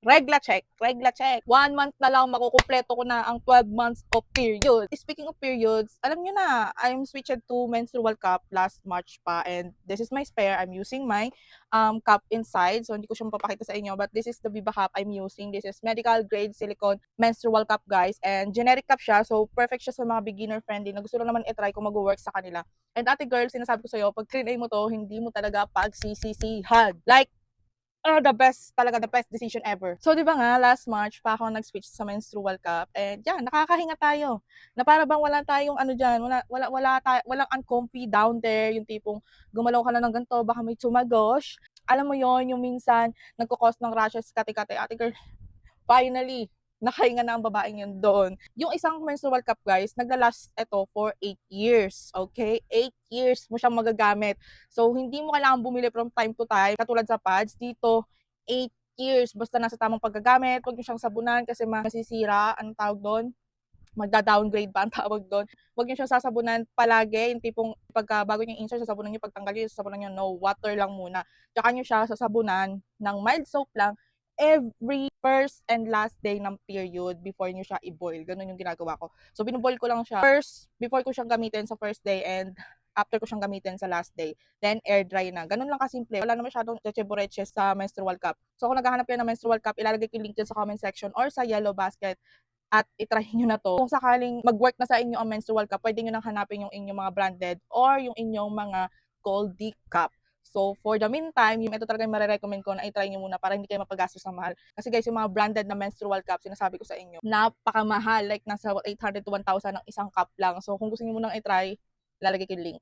Regla check. 1 month na lang makukumpleto ko na ang 12 months of period. Speaking of periods, alam nyo na, I'm switched to menstrual cup last March pa and this is my spare. I'm using my cup inside. So, hindi ko siya mapapakita sa inyo but this is the Viva cup I'm using. This is medical grade silicone menstrual cup guys and generic cup siya. So, perfect siya sa mga beginner friendly na gusto lang naman i-try kung mag-work sa kanila. And ate girl, sinasabi ko sa'yo, pag trinay mo to, hindi mo talaga pagsisisihan. Like, the best talaga, the best decision ever. So, di ba nga, last March pa ako nag-switch sa menstrual cup. And yan, nakakahinga tayo. Na para bang wala tayong ano dyan, walang uncomfy down there, yung tipong gumalaw ka na ng ganito, baka may tumagos. Alam mo yon yung minsan, nagkukos ng rashes, kati-kati, ate girl, finally, nakahinga na ang babaeng yun doon. Yung isang menstrual cup, guys, naglalast ito for 8 years. Okay? 8 years mo siyang magagamit. So, hindi mo kailangan bumili from time to time. Katulad sa pads, dito, 8 years. Basta nasa tamang paggagamit. Huwag nyo siyang sabunan kasi masisira. Anong tawag doon? Magda-downgrade ba ang tawag doon? Huwag nyo siyang sasabunan palagi. Yung tipong pagka bago nyo insert, sasabunan nyo, pagtanggal nyo, sasabunan nyo, no, water lang muna. Tsaka nyo siya sasabunan ng mild soap lang every first and last day ng period before nyo siya i-boil. Ganun yung ginagawa ko. So, binuboil ko lang siya first, before ko siyang gamitin sa first day and after ko siyang gamitin sa last day. Then, air dry na. Ganun lang kasimple. Wala na masyadong cheche-boreches sa menstrual cup. So, kung naghahanap kayo ng menstrual cup, ilalagay ko yung link dyan sa comment section or sa yellow basket at itry nyo na to. Kung sakaling mag-work na sa inyo ang menstrual cup, pwede nyo nang hanapin yung inyong mga branded or yung inyong mga Goldie cup. So, for the meantime, ito talaga yung marirecommend ko na i-try nyo muna para hindi kayo mapagastos sa mahal. Kasi guys, yung mga branded na menstrual cup, sinasabi ko sa inyo, napakamahal. Like, nasa 800 to 1,000 ang isang cup lang. So, kung gusto nyo munang i-try, lalagay ko yung link.